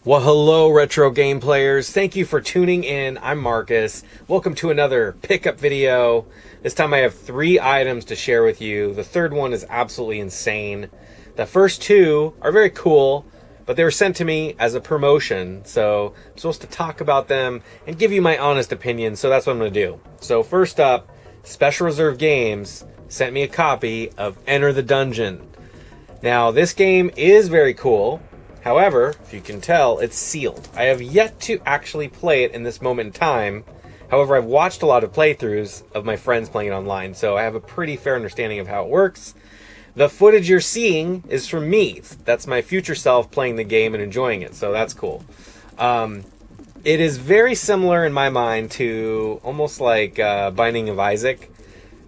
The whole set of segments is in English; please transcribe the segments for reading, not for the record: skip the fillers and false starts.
Well, hello, retro game players. Thank you for tuning in. I'm Marcus. Welcome to another pickup video. This time I have 3 items to share with you. The third one is absolutely insane. The first 2 are very cool, but they were sent to me as a promotion, so I'm supposed to talk about them and give you my honest opinion, so that's what I'm going to do. So first up, Special Reserve Games sent me a copy of Enter the Gungeon. Now, this game is very cool. However, if you can tell, it's sealed. I have yet to actually play it in this moment in time. However, I've watched a lot of playthroughs of my friends playing it online, so I have a pretty fair understanding of how it works. The footage you're seeing is from me. That's my future self playing the game and enjoying it, so that's cool. It is very similar in my mind to almost like Binding of Isaac,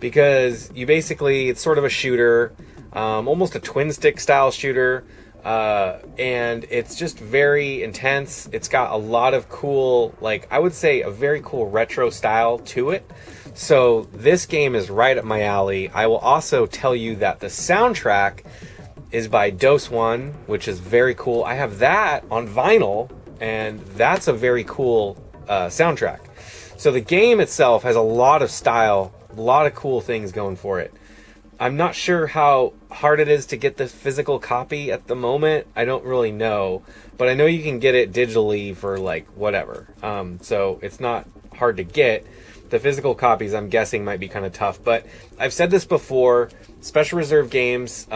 because you basically, it's sort of a shooter, almost a twin stick style shooter. And it's just very intense. It's got a lot of cool, like, I would say a very cool retro style to it. So this game is right up my alley. I will also tell you that the soundtrack is by Dose One, which is very cool. I have that on vinyl, and that's a very cool soundtrack. So the game itself has a lot of style, a lot of cool things going for it. I'm not sure how hard it is to get the physical copy at the moment. I don't really know, but I know you can get it digitally for like whatever. So it's not hard to get. The physical copies, I'm guessing, might be kind of tough, but I've said this before, Special Reserve Games,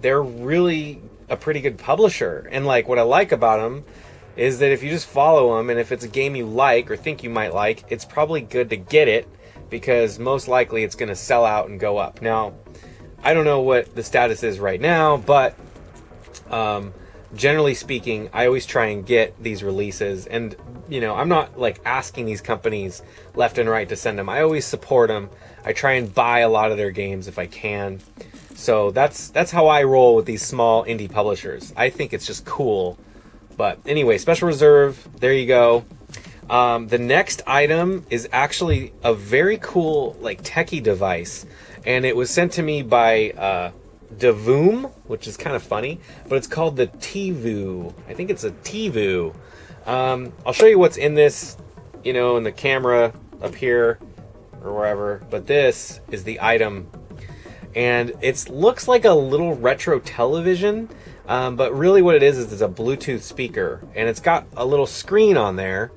they're really a pretty good publisher. And like what I like about them is that if you just follow them, and if it's a game you like or think you might like, it's probably good to get it, because most likely it's going to sell out and go up. Now, I don't know what the status is right now, but generally speaking, I always try and get these releases. And, you know, I'm not like asking these companies left and right to send them. I always support them. I try and buy a lot of their games if I can. So that's how I roll with these small indie publishers. I think it's just cool. But anyway, Special Reserve, there you go. The next item is actually a very cool, like, techie device, and it was sent to me by Divoom, which is kind of funny, but it's called the Tivo. I think it's a Tivo. I'll show you what's in this, you know, in the camera up here or wherever, but this is the item, and it looks like a little retro television, but really what it is it's a Bluetooth speaker, and it's got a little screen on there.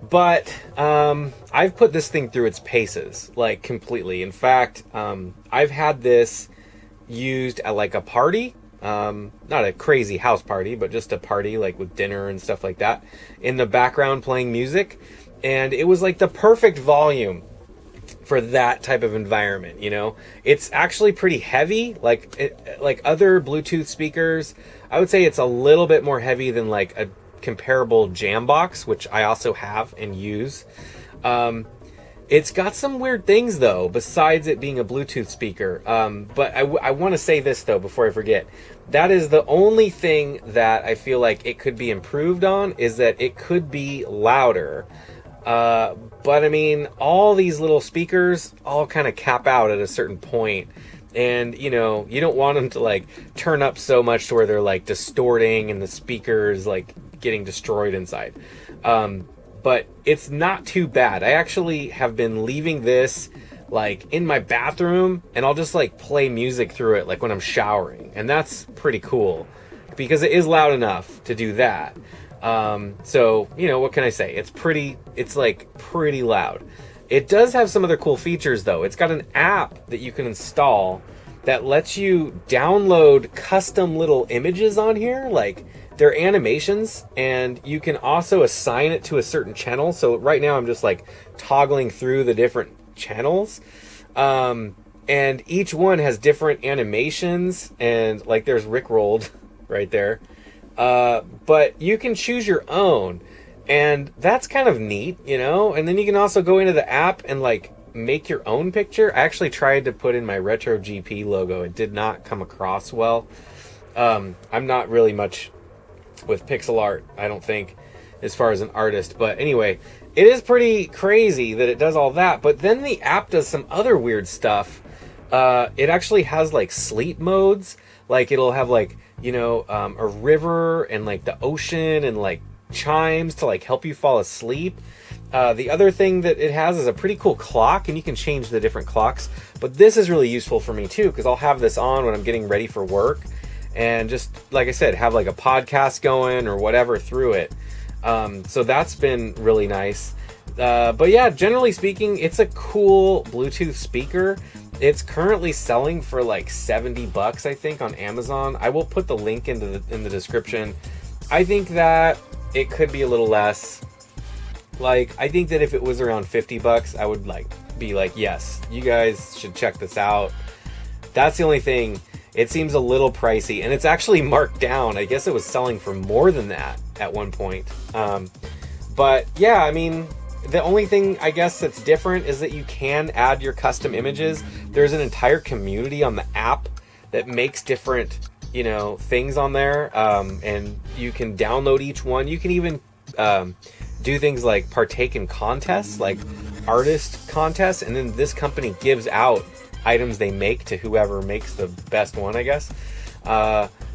But I've put this thing through its paces, like, completely. In fact, I've had this used at, like, a party. Not a crazy house party, but just a party, like, with dinner and stuff like that. In the background playing music. And it was, like, the perfect volume for that type of environment, you know? It's actually pretty heavy. Like other Bluetooth speakers, I would say it's a little bit more heavy than, like, a comparable Jambox, which I also have and use. It's got some weird things though, besides it being a Bluetooth speaker. But I want to say this though before I forget. That is the only thing that I feel like it could be improved on, is that it could be louder. But I mean, all these little speakers all kind of cap out at a certain point. And, you know, you don't want them to, like, turn up so much to where they're, like, distorting and the speakers, like, getting destroyed inside. But it's not too bad. I actually have been leaving this, like, in my bathroom, and I'll just, like, play music through it, like, when I'm showering. And that's pretty cool, because it is loud enough to do that. So, you know, what can I say? It's pretty loud. It does have some other cool features, though. It's got an app that you can install that lets you download custom little images on here, like they're animations, and you can also assign it to a certain channel. So right now I'm just like toggling through the different channels, and each one has different animations, and like there's Rickrolled right there, but you can choose your own. And that's kind of neat, you know? And then you can also go into the app and, like, make your own picture. I actually tried to put in my Retro GP logo. It did not come across well. I'm not really much with pixel art, I don't think, as far as an artist. But anyway, it is pretty crazy that it does all that. But then the app does some other weird stuff. It actually has, like, sleep modes. Like it'll have like, you know, a river and like the ocean and like chimes to like help you fall asleep. The other thing that it has is a pretty cool clock, and you can change the different clocks. But this is really useful for me too, because I'll have this on when I'm getting ready for work, and just like I said, have like a podcast going or whatever through it. So that's been really nice. But yeah, generally speaking, it's a cool Bluetooth speaker. It's currently selling for like $70, I think, on Amazon. I will put the link in the description. I think that it could be a little less. Like, I think that if it was around $50, I would like be like, yes, you guys should check this out. That's the only thing. It seems a little pricey, and it's actually marked down. I guess it was selling for more than that at one point. But yeah, I mean, the only thing I guess that's different is that you can add your custom images. There's an entire community on the app that makes different, you know, things on there, and you can download each one. You can even do things like partake in contests, like artist contests, and then this company gives out items they make to whoever makes the best one, I guess.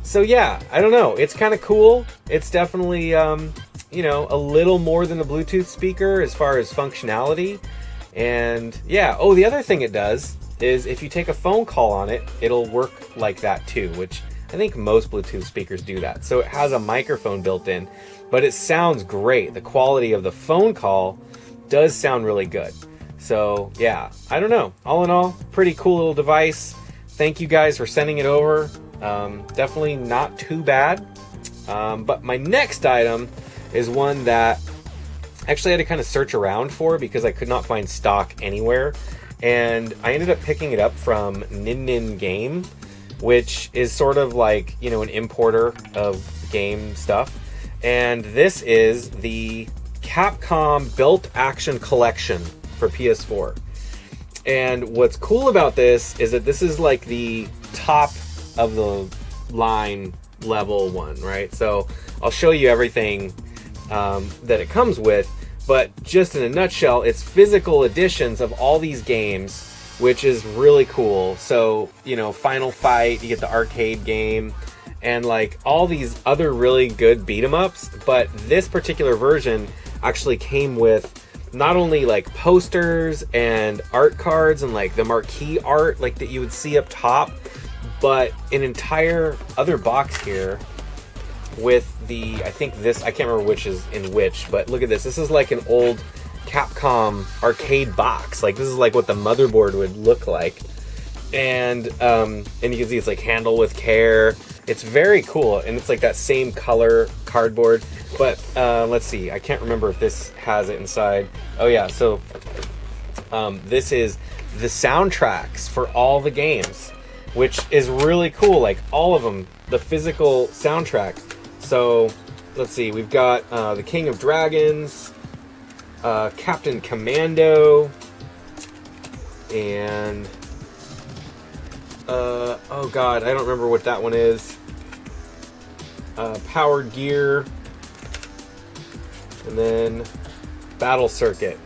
So yeah, I don't know. It's kind of cool. It's definitely, you know, a little more than a Bluetooth speaker as far as functionality. And yeah, oh, the other thing it does is if you take a phone call on it, it'll work like that too, which I think most Bluetooth speakers do that. So it has a microphone built in, but it sounds great. The quality of the phone call does sound really good. So yeah, I don't know. All in all, pretty cool little device. Thank you guys for sending it over. Definitely not too bad. But my next item is one that actually I had to kind of search around for because I could not find stock anywhere. And I ended up picking it up from Nin Game, which is sort of like, you know, an importer of game stuff. And this is the Capcom Built Action Collection for PS4. And what's cool about this is that this is like the top of the line level one, right? So I'll show you everything that it comes with, but just in a nutshell, it's physical editions of all these games, which is really cool. So, you know, Final Fight, you get the arcade game, and like all these other really good beat 'em ups, but this particular version actually came with not only like posters and art cards and like the marquee art like that you would see up top, but an entire other box here with the, I think this, I can't remember which is in which, but look at this. This is like an old Capcom arcade box. Like this is like what the motherboard would look like. And you can see it's like handle with care. It's very cool, and it's like that same color cardboard. But let's see, I can't remember if this has it inside. Oh yeah, so this is the soundtracks for all the games, which is really cool. Like all of them, the physical soundtrack. So let's see, we've got the King of Dragons, Captain Commando, and oh god, I don't remember what that one is. Powered Gear, and then Battle Circuit.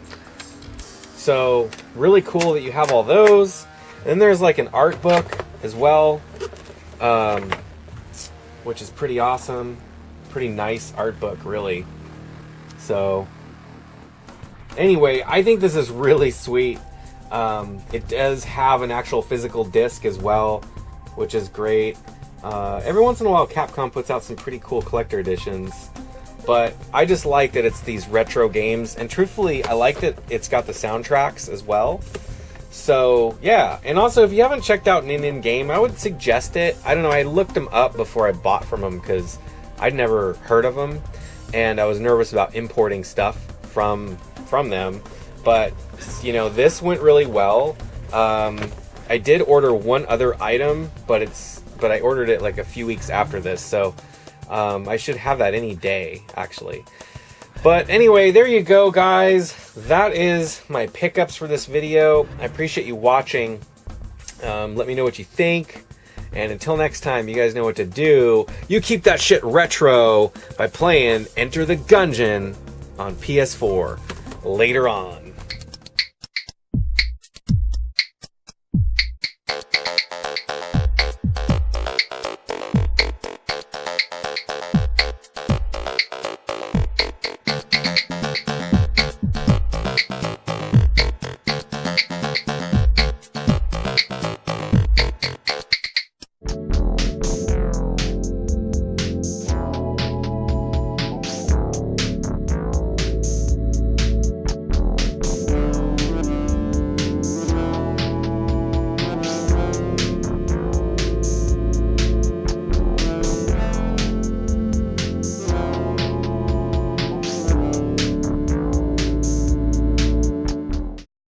So really cool that you have all those. And then there's like an art book as well, which is pretty awesome. Pretty nice art book, really. So anyway, I think this is really sweet. It does have an actual physical disc as well, which is great. Every once in a while Capcom puts out some pretty cool collector editions, but I just like that it's these retro games, and truthfully I like that it's got the soundtracks as well. So yeah, and also if you haven't checked out Nin Game, I would suggest it. I don't know, I looked them up before I bought from them because I'd never heard of them, and I was nervous about importing stuff from them. But you know, this went really well. I did order one other item, but I ordered it like a few weeks after this, so I should have that any day, actually. But anyway, there you go, guys. That is my pickups for this video. I appreciate you watching. Let me know what you think. And until next time, you guys know what to do. You keep that shit retro by playing Enter the Gungeon on PS4 later on.